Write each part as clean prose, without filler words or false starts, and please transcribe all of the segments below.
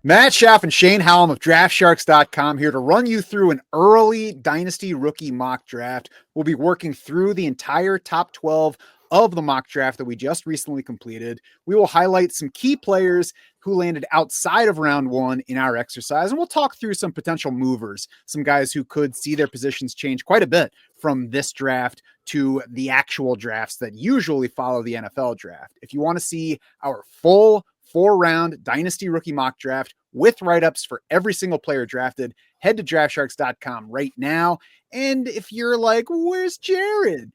Matt Schaff and Shane Hallam of DraftSharks.com here to run you through an early Dynasty rookie mock draft. We'll be working through the entire top 12 of the mock draft that we just recently completed. We will highlight some key players who landed outside of round one in our exercise, and we'll talk through some potential movers, some guys who could see their positions change quite a bit from this draft to the actual drafts that usually follow the NFL draft. If you want to see our full 4-round Dynasty rookie mock draft with write-ups for every single player drafted, head to DraftSharks.com right now. And if you're like, where's Jared?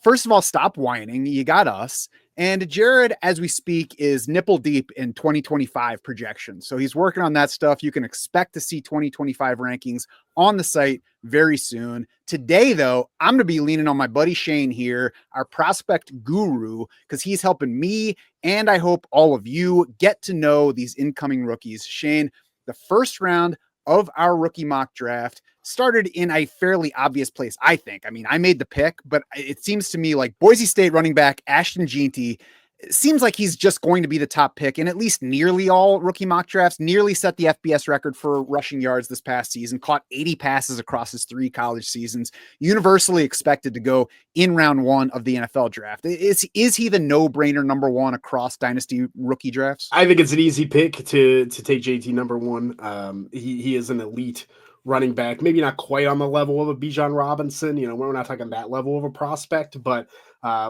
First of all, stop whining. You got us. And Jared, as we speak, is nipple deep in 2025 projections. So he's working on that stuff. You can expect to see 2025 rankings on the site very soon. Today, though, I'm going to be leaning on my buddy Shane here, our prospect guru, because he's helping me and I hope all of you get to know these incoming rookies. Shane, the first round of our rookie mock draft started in a fairly obvious place, I think. I mean, I made the pick, but it seems to me like Boise State running back Ashton Jeanty, it seems like he's just going to be the top pick in at least nearly all rookie mock drafts, nearly set the FBS record for rushing yards this past season, caught 80 passes across his 3 college seasons, universally expected to go in round 1 of the NFL draft. Is he the no-brainer number 1 across Dynasty rookie drafts? I think it's an easy pick to take JT number 1. He is an elite running back, maybe not quite on the level of a Bijan Robinson. You know, we're not talking that level of a prospect, but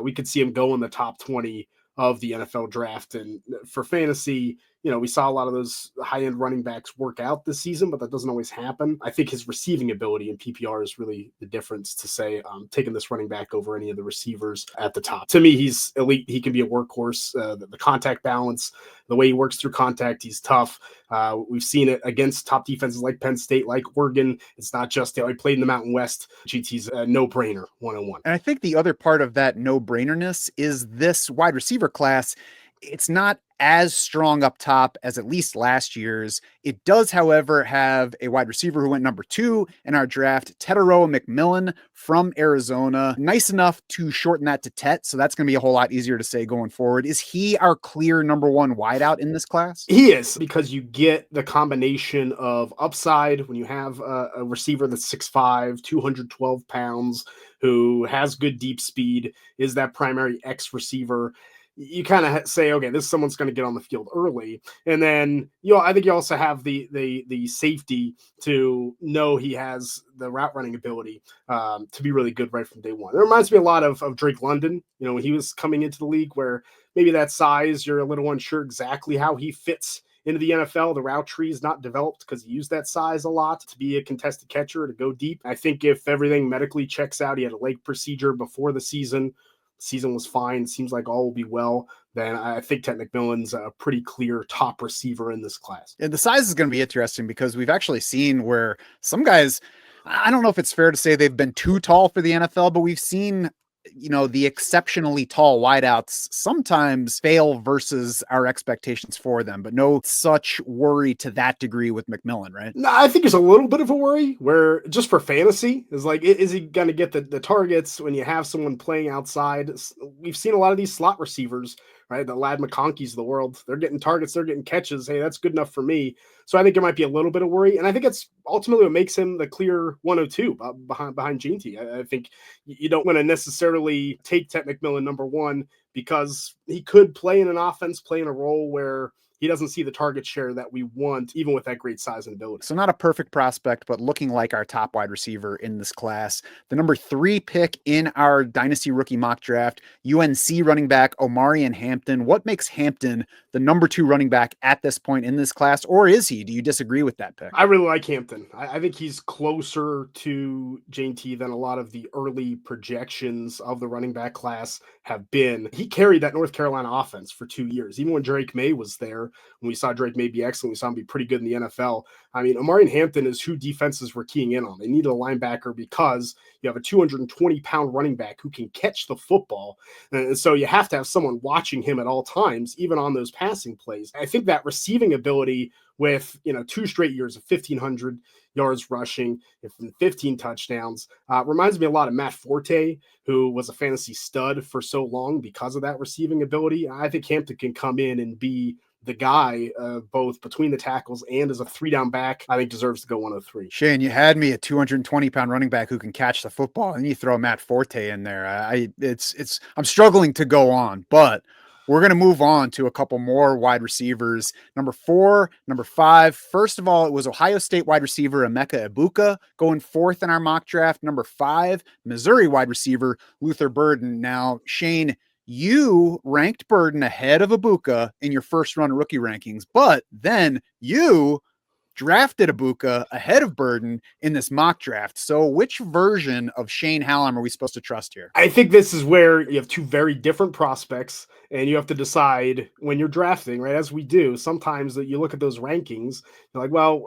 we could see him go in the top 20 of the NFL draft. And for fantasy, you know, we saw a lot of those high-end running backs work out this season, but that doesn't always happen. I think his receiving ability in PPR is really the difference to say, taking this running back over any of the receivers at the top. To me, he's elite. He can be a workhorse. The contact balance, the way he works through contact, he's tough. We've seen it against top defenses like Penn State, like Oregon. It's not just, he played in the Mountain West. GT's a no-brainer, 101. And I think the other part of that no-brainerness is this wide receiver class. It's not as strong up top as at least last year's. It does, however, have a wide receiver who went number 2 in our draft, Tetairoa McMillan from Arizona. Nice enough to shorten that to Tet, so that's going to be a whole lot easier to say going forward. Is he our clear number 1 wideout in this class? He is, because you get the combination of upside when you have a receiver that's 6'5", 212 pounds, who has good deep speed, is that primary X receiver. You kind of say, okay, this is someone's going to get on the field early. And then, I think you also have the safety to know he has the route running ability to be really good right from day one. It reminds me a lot of Drake London, when he was coming into the league, where maybe that size, you're a little unsure exactly how he fits into the NFL. The route tree is not developed because he used that size a lot to be a contested catcher, to go deep. I think if everything medically checks out, he had a leg procedure before the season was fine, seems like all will be well, then I think Tet McMillan's a pretty clear top receiver in this class. And the size is going to be interesting because we've actually seen where some guys, I don't know if it's fair to say they've been too tall for the NFL, but we've seen, the exceptionally tall wideouts sometimes fail versus our expectations for them, but no such worry to that degree with McMillan, right? No, I think there's a little bit of a worry where, just for fantasy, is like, is he going to get the targets when you have someone playing outside? We've seen a lot of these slot receivers, right? The Lad McConkeys of the world, they're getting targets, they're getting catches. Hey, that's good enough for me. So I think there might be a little bit of worry. And I think it's ultimately what makes him the clear 102 behind Jeanty. I think you don't want to necessarily take Tet McMillan number 1 because he could play in an offense, play in a role where he doesn't see the target share that we want, even with that great size and ability. So not a perfect prospect, but looking like our top wide receiver in this class. The number 3 pick in our Dynasty rookie mock draft, UNC running back Omarion Hampton. What makes Hampton the number 2 running back at this point in this class, or is he? Do you disagree with that pick? I really like Hampton. I think he's closer to Jeanty than a lot of the early projections of the running back class have been. He carried that North Carolina offense for 2 years. Even when Drake May was there, when we saw Drake May be excellent, we saw him be pretty good in the NFL. I mean, Omarion Hampton is who defenses were keying in on. They needed a linebacker because you have a 220-pound running back who can catch the football. And so you have to have someone watching him at all times, even on those passing plays. I think that receiving ability with 2 straight years of 1,500 yards rushing and 15 touchdowns reminds me a lot of Matt Forte, who was a fantasy stud for so long because of that receiving ability. I think Hampton can come in and be the guy, both between the tackles and as a 3-down back, I think deserves to go 103. Shane, you had me a 220-pound running back who can catch the football, and you throw Matt Forte in there. I'm struggling to go on, but we're going to move on to a couple more wide receivers. Number 4, number 5. First of all, it was Ohio State wide receiver Emeka Egbuka going 4th in our mock draft. Number 5, Missouri wide receiver Luther Burden. Now, Shane, you ranked Burden ahead of Egbuka in your first run rookie rankings, but then you drafted Egbuka ahead of Burden in this mock draft. So which version of Shane Hallam are we supposed to trust here? I think this is where you have two very different prospects, and you have to decide when you're drafting, right? As we do, sometimes that you look at those rankings, you're like, well,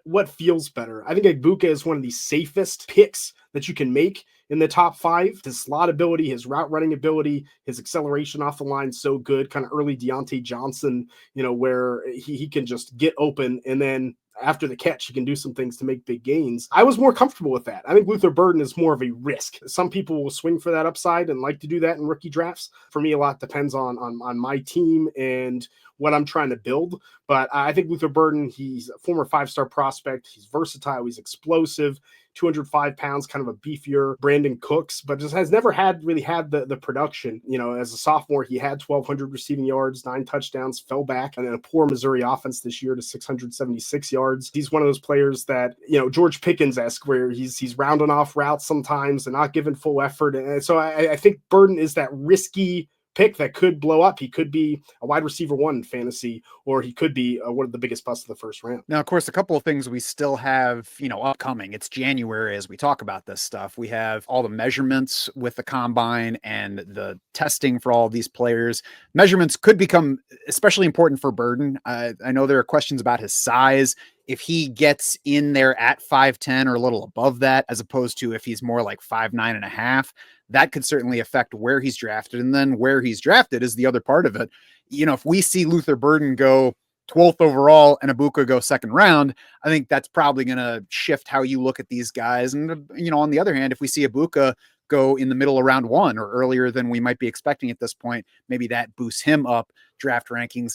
what feels better? I think Egbuka is one of the safest picks that you can make in the top 5. His slot ability, his route running ability, his acceleration off the line, so good. Kind of early Jeanty Johnson, where he can just get open, and then after the catch, he can do some things to make big gains. I was more comfortable with that. I think Luther Burden is more of a risk. Some people will swing for that upside and like to do that in rookie drafts. For me, a lot depends on my team and what I'm trying to build. But I think Luther Burden, he's a former 5-star prospect. He's versatile. He's explosive. 205 pounds, kind of a beefier Brandon Cooks, but just has never really had the production. As a sophomore, he had 1,200 receiving yards, 9 touchdowns, fell back, and then a poor Missouri offense this year to 676 yards. He's one of those players that, George Pickens-esque, where he's rounding off routes sometimes and not giving full effort. And so I think Burden is that risky pick that could blow up. He could be a wide receiver 1 in fantasy, or he could be one of the biggest busts of the first round. Now, of course, a couple of things we still have, upcoming. It's January as we talk about this stuff. We have all the measurements with the combine and the testing for all of these players. Measurements could become especially important for Burden. I know there are questions about his size. If he gets in there at 5'10" or a little above that, as opposed to if he's more like 5'9.5", that could certainly affect where he's drafted. And then where he's drafted is the other part of it. If we see Luther Burden go 12th overall and Egbuka go 2nd round, I think that's probably going to shift how you look at these guys. And, on the other hand, if we see Egbuka go in the middle of round 1 or earlier than we might be expecting at this point, maybe that boosts him up draft rankings.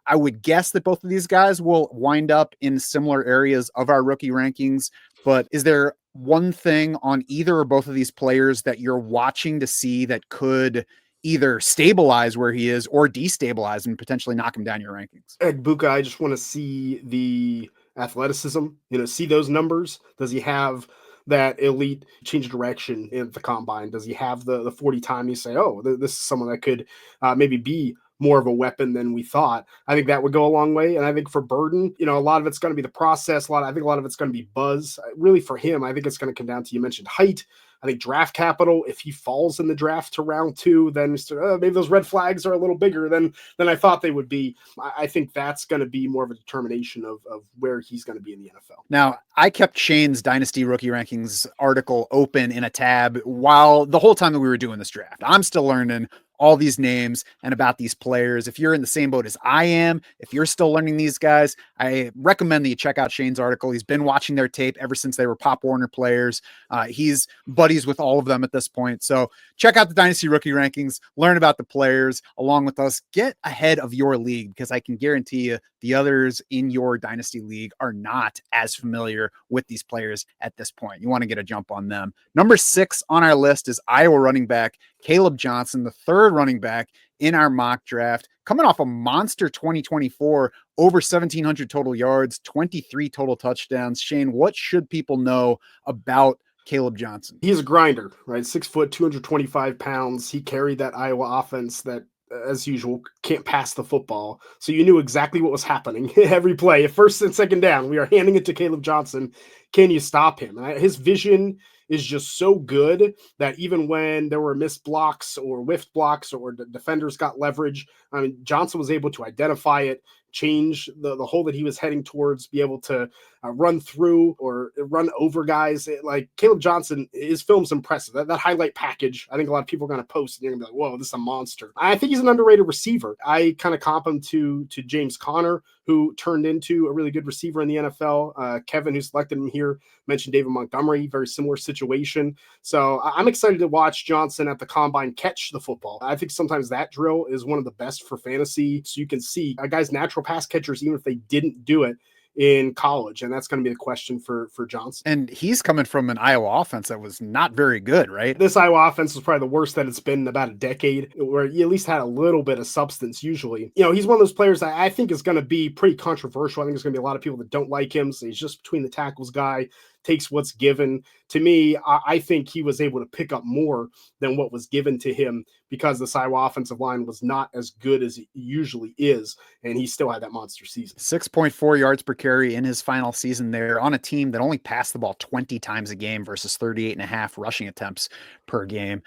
I would guess that both of these guys will wind up in similar areas of our rookie rankings, but is there one thing on either or both of these players that you're watching to see that could either stabilize where he is or destabilize and potentially knock him down your rankings? Egbuka, I just want to see the athleticism, see those numbers. Does he have that elite change of direction in the combine? Does he have the 40 time you say, oh, this is someone that could maybe be more of a weapon than we thought? I think that would go a long way. And I think for Burden, a lot of it's going to be the process. I think a lot of it's going to be buzz. Really for him, I think it's going to come down to, you mentioned height. I think draft capital, if he falls in the draft to round 2, then maybe those red flags are a little bigger than I thought they would be. I think that's going to be more of a determination of where he's going to be in the NFL. Now, I kept Shane's Dynasty Rookie Rankings article open in a tab while the whole time that we were doing this draft. I'm still learning all these names and about these players. If you're in the same boat as I am, if you're still learning these guys, I recommend that you check out Shane's article. He's been watching their tape ever since they were Pop Warner players. He's buddies with all of them at this point. So check out the Dynasty Rookie Rankings, learn about the players along with us, get ahead of your league, because I can guarantee you the others in your Dynasty league are not as familiar with these players at this point. You want to get a jump on them. Number 6 on our list is Iowa running back Kaleb Johnson, the 3rd running back in our mock draft, coming off a monster 2024, over 1,700 total yards, 23 total touchdowns. Shane, what should people know about Kaleb Johnson? He's a grinder, right? 6 foot, 225 pounds. He carried that Iowa offense that, as usual, can't pass the football. So you knew exactly what was happening every play. At 1st and 2nd down, we are handing it to Kaleb Johnson. Can you stop him? His vision is just so good that even when there were missed blocks or whiffed blocks or the defenders got leverage, Johnson was able to identify it, change the hole that he was heading towards, be able to run through or run over guys. Like Kaleb Johnson, his film's impressive. That highlight package, I think a lot of people are going to post and you're going to be like, whoa, this is a monster. I think he's an underrated receiver. I kind of comp him to James Conner, who turned into a really good receiver in the NFL. Kevin, who selected him here, mentioned David Montgomery, very similar situation. So I'm excited to watch Johnson at the combine catch the football. I think sometimes that drill is one of the best for fantasy. So you can see a guy's natural pass catchers, even if they didn't do it in college. And that's going to be the question for Johnson. And he's coming from an Iowa offense that was not very good, right? This Iowa offense was probably the worst that it's been in about a decade, where you at least had a little bit of substance usually. You know, he's one of those players that I think is going to be pretty controversial. I think there's going to be a lot of people that don't like him. So he's just between the tackles guy, takes what's given. To me, I think he was able to pick up more than what was given to him because the Iowa offensive line was not as good as it usually is, and he still had that monster season. 6.4 yards per carry in his final season there on a team that only passed the ball 20 times a game versus 38.5 rushing attempts per game.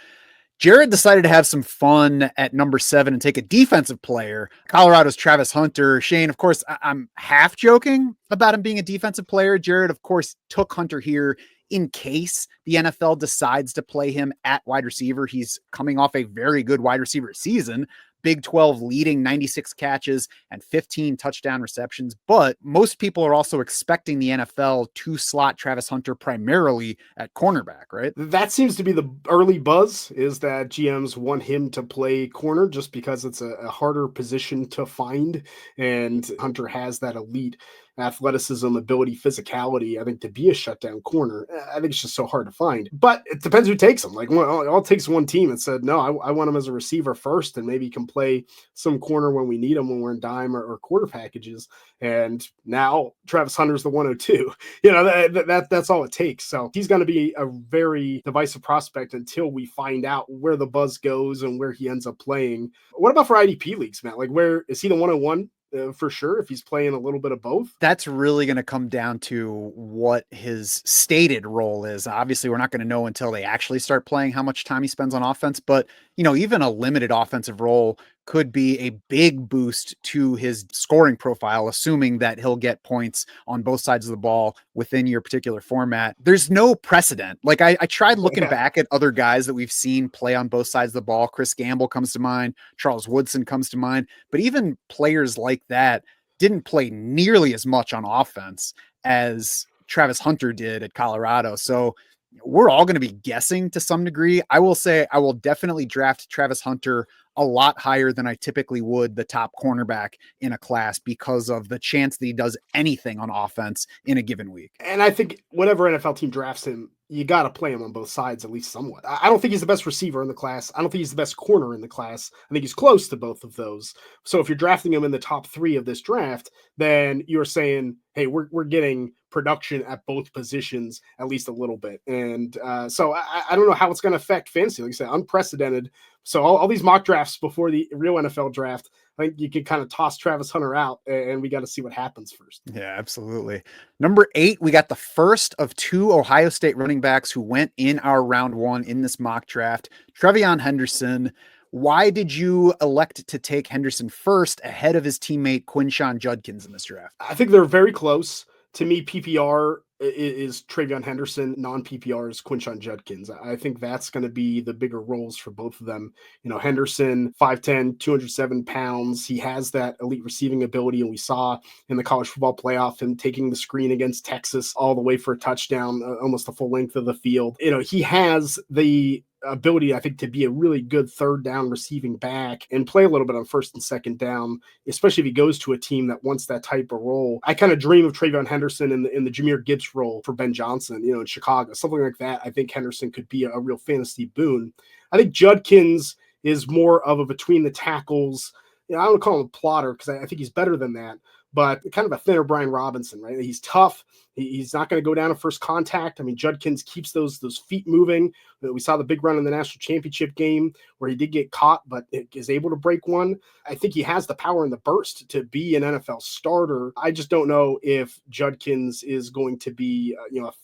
Jared decided to have some fun at number 7 and take a defensive player, Colorado's Travis Hunter. Shane, of course, I'm half joking about him being a defensive player. Jared, of course, took Hunter here in case the NFL decides to play him at wide receiver. He's coming off a very good wide receiver season. Big 12 leading 96 catches and 15 touchdown receptions. But most people are also expecting the NFL to slot Travis Hunter primarily at cornerback, right? That seems to be the early buzz, is that GMs want him to play corner just because it's a harder position to find. And Hunter has that elite athleticism, ability, physicality, I think, to be a shutdown corner. I think it's just so hard to find. But it depends who takes him. Like, well, it all takes one team and said, no, I want him as a receiver first, and maybe he can play some corner when we need him, when we're in dime or quarter packages. And now Travis Hunter's the 102. You know, that's all it takes. So he's going to be a very divisive prospect until we find out where the buzz goes and where he ends up playing. What about for IDP leagues, Matt? Like, where is he the 101? For sure, if he's playing a little bit of both? That's really going to come down to what his stated role is. Obviously, we're not going to know until they actually start playing how much time he spends on offense, but you know, even a limited offensive role could be a big boost to his scoring profile, assuming that he'll get points on both sides of the ball within your particular format. There's no precedent. Like I tried looking back at other guys that we've seen play on both sides of the ball. Chris Gamble comes to mind. Charles Woodson comes to mind. But even players like that didn't play nearly as much on offense as Travis Hunter did at Colorado. So we're all going to be guessing to some degree. I will say I will definitely draft Travis Hunter a lot higher than I typically would the top cornerback in a class because of the chance that he does anything on offense in a given week. And I think whatever NFL team drafts him, you got to play him on both sides, at least somewhat. I don't think he's the best receiver in the class. I don't think he's the best corner in the class. I think he's close to both of those. So if you're drafting him in the top 3 of this draft, then you're saying, hey, we're getting production at both positions at least a little bit. And so I don't know how it's going to affect fantasy. Like I said, unprecedented. So all these mock drafts before the real NFL draft, I think you can kind of toss Travis Hunter out, and we got to see what happens first. Yeah, absolutely. Number 8, we got the first of 2 Ohio State running backs who went in our round 1 in this mock draft. TreVeyon Henderson. Why did you elect to take Henderson first ahead of his teammate Quinshon Judkins in this draft? I think they're very close. To me, PPR is TreVeyon Henderson, non-PPR is Quinshon Judkins. I think that's going to be the bigger roles for both of them. You know, Henderson, 5'10", 207 pounds. He has that elite receiving ability, and we saw in the college football playoff him taking the screen against Texas all the way for a touchdown, almost the full length of the field. You know, he has the ability, I think, to be a really good third down receiving back and play a little bit on first and second down, especially if he goes to a team that wants that type of role. I kind of dream of TreVeyon Henderson in the Jahmyr Gibbs role for Ben Johnson, you know, in Chicago, something like that. I think Henderson could be a real fantasy boon. I think Judkins is more of a between the tackles. You know, I don't call him a plotter because I think he's better than that, but kind of a thinner Brian Robinson, right? He's tough. He's not going to go down at first contact. I mean, Judkins keeps those feet moving. We saw the big run in the national championship game where he did get caught, but is able to break one. I think he has the power and the burst to be an NFL starter. I just don't know if Judkins is going to be,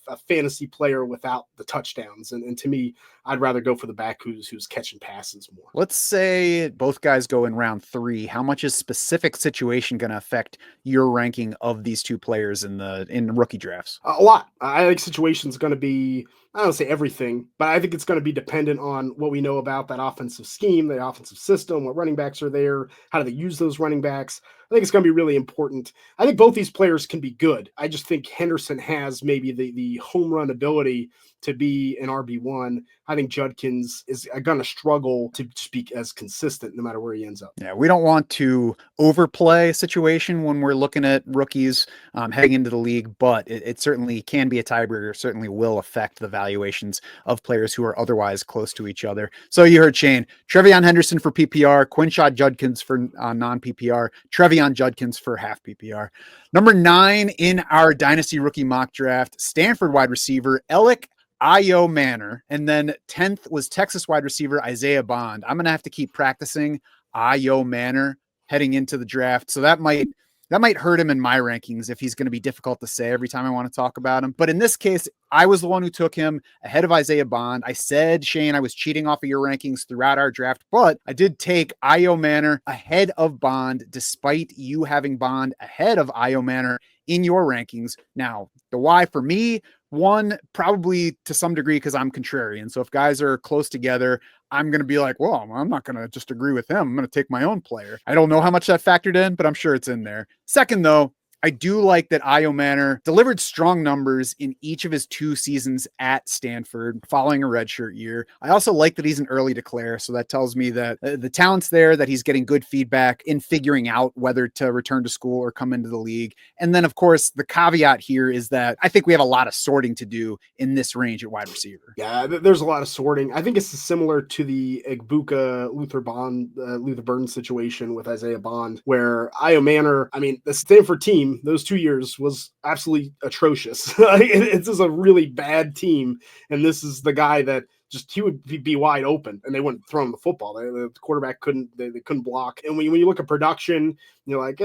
a fantasy player without the touchdowns. And to me, I'd rather go for the back who's catching passes more. Let's say both guys go in round 3. How much is specific situation going to affect your ranking of these two players in the rookie drafts? A lot. I think situation's going to be, I don't say everything, but I think it's going to be dependent on what we know about that offensive scheme, the offensive system, what running backs are there, how do they use those running backs. I think it's going to be really important. I think both these players can be good. I just think Henderson has maybe the home run ability to be an RB1. I think Judkins is going to struggle to speak as consistent no matter where he ends up. Yeah, we don't want to overplay a situation when we're looking at rookies heading into the league, but it certainly can be a tiebreaker, certainly will affect the valuations of players who are otherwise close to each other. So you heard Shane, TreVeyon Henderson for PPR, Quinshon Judkins for non-PPR, TreVeyon Judkins for half PPR. Number 9 in our Dynasty rookie mock draft, Stanford wide receiver, Elic Ayomanor, and then 10th was Texas wide receiver Isaiah Bond. I'm going to have to keep practicing Ayomanor heading into the draft. So that might hurt him in my rankings if he's going to be difficult to say every time I want to talk about him. But in this case, I was the one who took him ahead of Isaiah Bond. I said, Shane, I was cheating off of your rankings throughout our draft, but I did take Ayomanor ahead of Bond, despite you having Bond ahead of Ayomanor in your rankings. Now, the why for me, one, probably to some degree because I'm contrarian. So if guys are close together, I'm going to be like, well, I'm not going to just agree with him. I'm going to take my own player. I don't know how much that factored in, but I'm sure it's in there. Second, though, I do like that Ayomanor delivered strong numbers in each of his 2 seasons at Stanford following a redshirt year. I also like that he's an early declare. So that tells me that the talent's there, that he's getting good feedback in figuring out whether to return to school or come into the league. And then, of course, the caveat here is that I think we have a lot of sorting to do in this range at wide receiver. Yeah, there's a lot of sorting. I think it's similar to the Egbuka Luther Burden situation with Isaiah Bond, where Ayomanor, I mean, the Stanford team, those 2 years was absolutely atrocious. It's just a really bad team. And this is the guy that he would be wide open and they wouldn't throw him the football. The quarterback couldn't block. And when you look at production, you're like,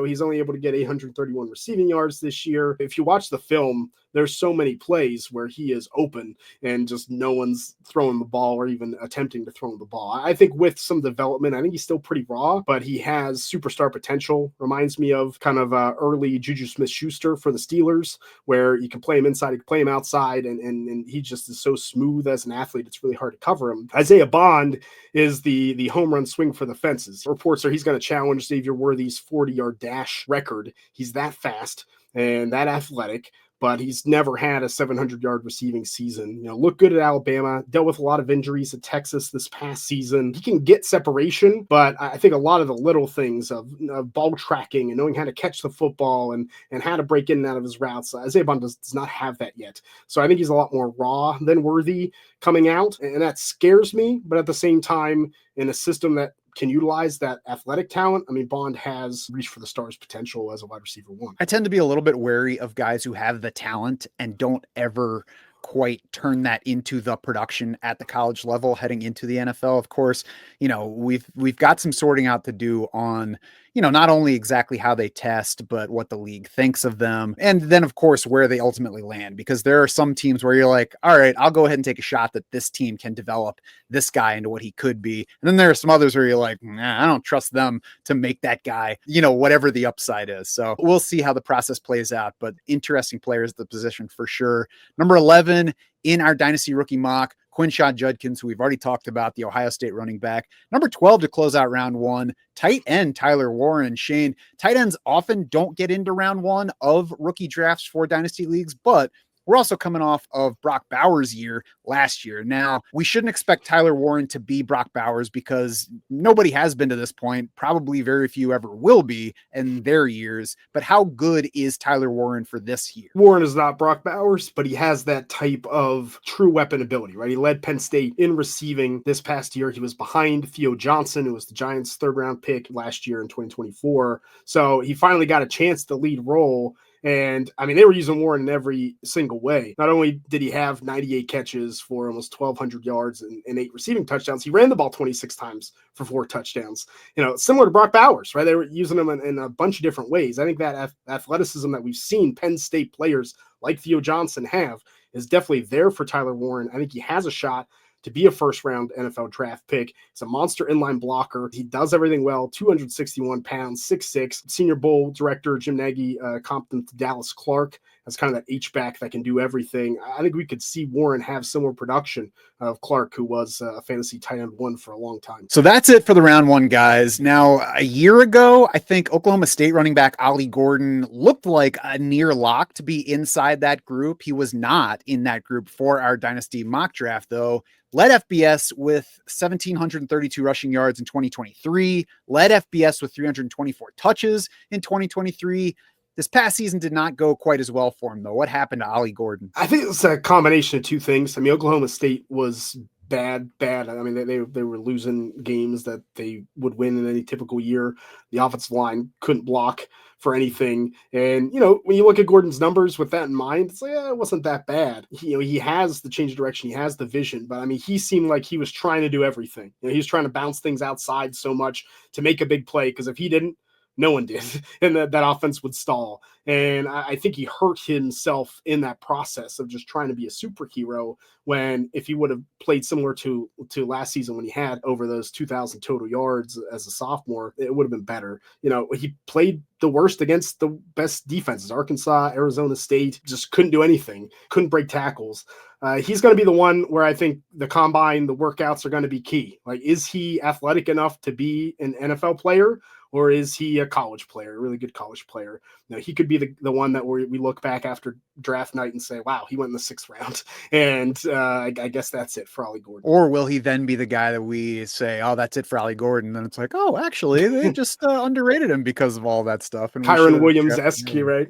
he's only able to get 831 receiving yards this year. If you watch the film, there's so many plays where he is open and just no one's throwing the ball or even attempting to throw the ball. I think with some development, I think he's still pretty raw, but he has superstar potential. Reminds me of kind of early Juju Smith-Schuster for the Steelers, where you can play him inside, you can play him outside, and he just is so smooth as an athlete, it's really hard to cover him. Isaiah Bond is the home run swing for the fences. Reports are he's going to challenge Xavier Worthy's 40-yard dash record. He's that fast and that athletic, but he's never had a 700-yard receiving season. Looked good at Alabama, dealt with a lot of injuries at Texas this past season. He can get separation, but I think a lot of the little things of ball tracking and knowing how to catch the football and how to break in and out of his routes, Isaiah Bond does not have that yet. So I think he's a lot more raw than Worthy coming out, and that scares me. But at the same time, in a system that can utilize that athletic talent, I mean, Bond has reached for the stars potential as a wide receiver 1. I tend to be a little bit wary of guys who have the talent and don't ever quite turn that into the production at the college level heading into the NFL. Of course, we've got some sorting out to do on, not only exactly how they test, but what the league thinks of them. And then, of course, where they ultimately land, because there are some teams where you're like, all right, I'll go ahead and take a shot that this team can develop this guy into what he could be. And then there are some others where you're like, I don't trust them to make that guy, whatever the upside is. So we'll see how the process plays out, but interesting players at the position for sure. Number 11 in our Dynasty rookie mock, Quinshon Judkins, who we've already talked about, the Ohio State running back. Number 12 to close out round 1, tight end Tyler Warren. Shane, tight ends often don't get into round 1 of rookie drafts for Dynasty leagues, but we're also coming off of Brock Bowers' year last year. Now, we shouldn't expect Tyler Warren to be Brock Bowers because nobody has been to this point. Probably very few ever will be in their years. But how good is Tyler Warren for this year? Warren is not Brock Bowers, but he has that type of true weapon ability, right? He led Penn State in receiving this past year. He was behind Theo Johnson, who was the Giants' 3rd-round pick last year in 2024. So he finally got a chance to lead role. And I mean, they were using Warren in every single way. Not only did he have 98 catches for almost 1,200 yards and 8 receiving touchdowns, he ran the ball 26 times for 4 touchdowns. Similar to Brock Bowers, right? They were using him in a bunch of different ways. I think that athleticism that we've seen Penn State players like Theo Johnson have is definitely there for Tyler Warren. I think he has a shot to be a first-round NFL draft pick. He's a monster inline blocker. He does everything well, 261 pounds, 6'6". Senior Bowl director Jim Nagy comped him to Dallas Clark as kind of that H-back that can do everything. I think we could see Warren have similar production of Clark, who was a fantasy tight end 1 for a long time. So that's it for the round 1, guys. Now, a year ago, I think Oklahoma State running back Ollie Gordon looked like a near lock to be inside that group. He was not in that group for our Dynasty mock draft, though. Led FBS with 1,732 rushing yards in 2023, led FBS with 324 touches in 2023. This past season did not go quite as well for him, though. What happened to Ollie Gordon? I think it's a combination of two things. I mean, Oklahoma State was bad. I mean, they were losing games that they would win in any typical year. The offensive line couldn't block for anything. And, when you look at Gordon's numbers with that in mind, it's like, it wasn't that bad. He has the change of direction. He has the vision. But, I mean, he seemed like he was trying to do everything. He was trying to bounce things outside so much to make a big play, because if he didn't, no one did, and that offense would stall. And I think he hurt himself in that process of just trying to be a superhero, when if he would have played similar to last season when he had over those 2,000 total yards as a sophomore, it would have been better. He played the worst against the best defenses. Arkansas, Arizona State, just couldn't do anything, couldn't break tackles. He's going to be the one where I think the combine, the workouts are going to be key. Like, is he athletic enough to be an NFL player? Or is he a college player, a really good college player? He could be the one that we look back after draft night and say, wow, he went in the 6th round. And I guess that's it for Ollie Gordon. Or will he then be the guy that we say, oh, that's it for Ollie Gordon? Then it's like, oh, actually, they just underrated him because of all that stuff. And Kyron Williams-esque, right?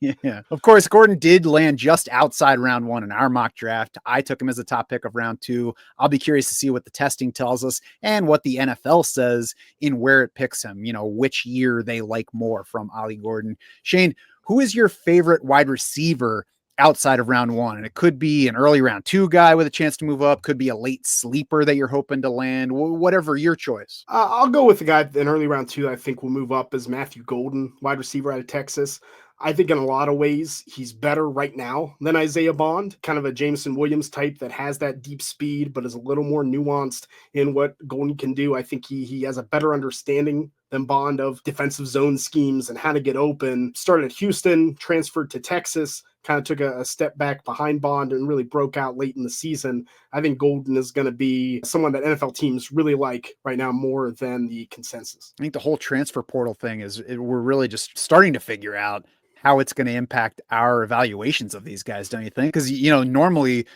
Yeah. Of course, Gordon did land just outside round 1 in our mock draft. I took him as a top pick of round 2. I'll be curious to see what the testing tells us and what the NFL says in where it picks him, which year they like more from Ollie Gordon. Shane, who is your favorite wide receiver outside of round 1? And it could be an early round 2 guy with a chance to move up, could be a late sleeper that you're hoping to land, whatever your choice. I'll go with the guy in early round 2 that I think will move up is Matthew Golden, wide receiver out of Texas. I think in a lot of ways, he's better right now than Isaiah Bond, kind of a Jameson Williams type that has that deep speed, but is a little more nuanced in what Golden can do. I think he has a better understanding than Bond of defensive zone schemes and how to get open. Started at Houston, transferred to Texas, kind of took a step back behind Bond and really broke out late in the season. I think Golden is going to be someone that NFL teams really like right now more than the consensus. I think the whole transfer portal thing we're really just starting to figure out how it's going to impact our evaluations of these guys, don't you think? Because, normally,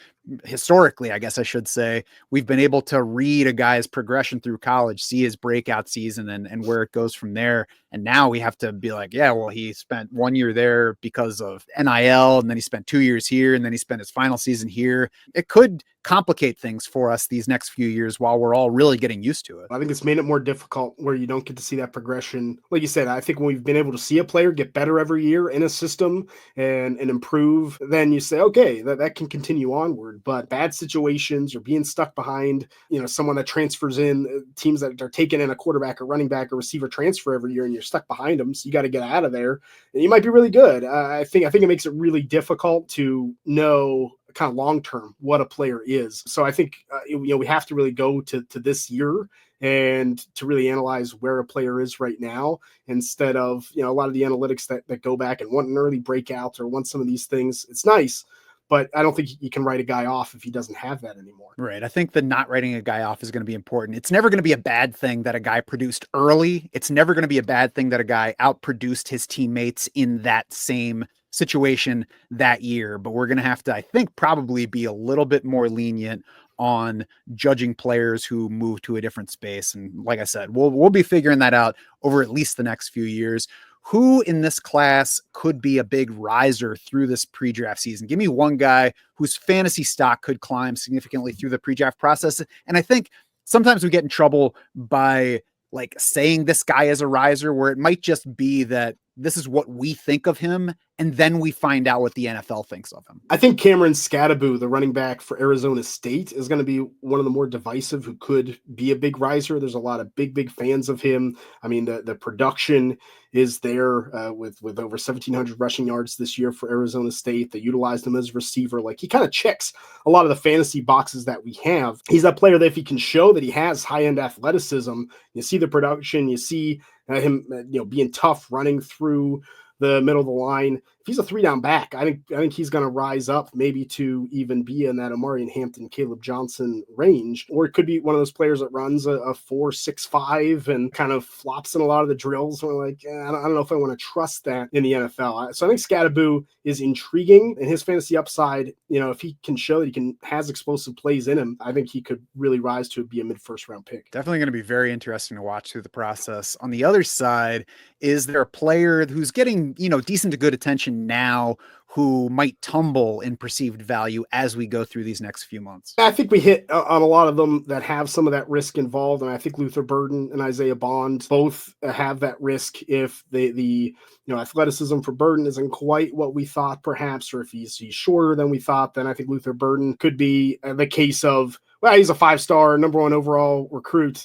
historically, I guess I should say, we've been able to read a guy's progression through college, see his breakout season and where it goes from there. And now we have to be like, yeah, well, he spent 1 year there because of NIL, and then he spent 2 years here, and then he spent his final season here. It could complicate things for us these next few years while we're all really getting used to it. I think it's made it more difficult where you don't get to see that progression. Like you said, I think when we've been able to see a player get better every year in a system and improve, then you say, okay, that can continue onward. But bad situations or being stuck behind, someone that transfers in, teams that are taking in a quarterback or running back or receiver transfer every year, and you're stuck behind them, so you got to get out of there. And you might be really good. I think it makes it really difficult to know kind of long-term what a player is. So I think, we have to really go to this year and to really analyze where a player is right now, instead of, a lot of the analytics that go back and want an early breakout or want some of these things. It's nice, but I don't think you can write a guy off if he doesn't have that anymore. Right. I think the not writing a guy off is going to be important. It's never going to be a bad thing that a guy produced early. It's never going to be a bad thing that a guy outproduced his teammates in that same situation that year. But we're going to have to, I think, probably be a little bit more lenient on judging players who move to a different space. And like I said, we'll be figuring that out over at least the next few years. Who in this class could be a big riser through this pre-draft season? Give me one guy whose fantasy stock could climb significantly through the pre-draft process. And I think sometimes we get in trouble by like saying this guy is a riser, where it might just be that this is what we think of him, and then we find out what the NFL thinks of him. I think Cameron Skattebo, the running back for Arizona State, is going to be one of the more divisive who could be a big riser. There's a lot of big fans of him. I mean, the production is there with over 1,700 rushing yards this year for Arizona State. They utilized him as a receiver. Like, he kind of checks a lot of the fantasy boxes that we have. He's that player that if he can show that he has high-end athleticism, you see the production, you see him being tough running through the middle of the line. If he's a 3-down back, I think he's going to rise up maybe to even be in that Omarion Hampton, Kaleb Johnson range, or it could be one of those players that runs a 4.65 and kind of flops in a lot of the drills. We're like, I don't know if I want to trust that in the NFL. So I think Skattebo is intriguing, and his fantasy upside, if he can show that he has explosive plays in him, I think he could really rise to be a mid-first round pick. Definitely going to be very interesting to watch through the process. On the other side, is there a player who's getting, decent to good attention now who might tumble in perceived value as we go through these next few months? I think we hit on a lot of them that have some of that risk involved. And I think Luther Burden and Isaiah Bond both have that risk if the athleticism for Burden isn't quite what we thought, perhaps, or if he's shorter than we thought, then I think Luther Burden could be the case of, well, he's a 5-star, number 1 overall recruit,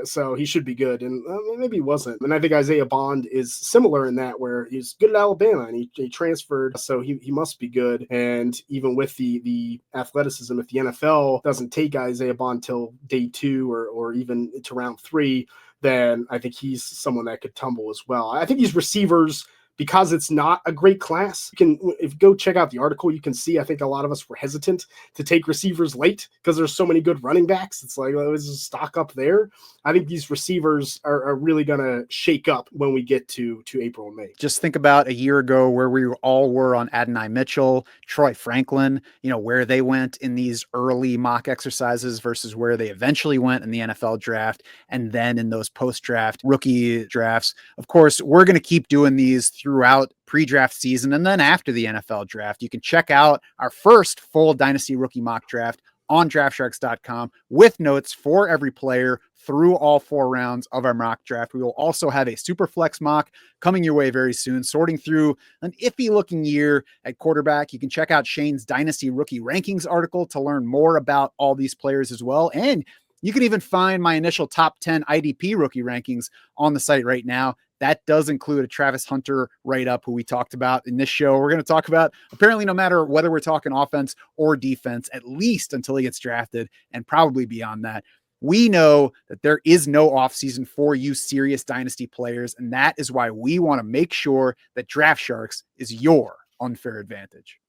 so he should be good. And maybe he wasn't. And I think Isaiah Bond is similar in that, where he's good at Alabama and he transferred, so he must be good. And even with the athleticism, if the NFL doesn't take Isaiah Bond till day 2 or even to round 3, then I think he's someone that could tumble as well. I think these receivers, because it's not a great class, if you go check out the article, you can see, I think a lot of us were hesitant to take receivers late because there's so many good running backs. It's like, there's a stock up there. I think these receivers are really going to shake up when we get to April and May. Just think about a year ago where we all were on Adonai Mitchell, Troy Franklin, where they went in these early mock exercises versus where they eventually went in the NFL draft, and then in those post-draft rookie drafts. Of course, we're going to keep doing these throughout pre-draft season. And then after the NFL draft, you can check out our first full Dynasty rookie mock draft on draftsharks.com with notes for every player through all 4 rounds of our mock draft. We will also have a super flex mock coming your way very soon, sorting through an iffy looking year at quarterback. You can check out Shane's Dynasty rookie rankings article to learn more about all these players as well. And you can even find my initial top 10 IDP rookie rankings on the site right now. That does include a Travis Hunter write-up, who we talked about in this show. We're going to talk about, apparently, no matter whether we're talking offense or defense, at least until he gets drafted, and probably beyond that. We know that there is no offseason for you serious Dynasty players, and that is why we want to make sure that Draft Sharks is your unfair advantage.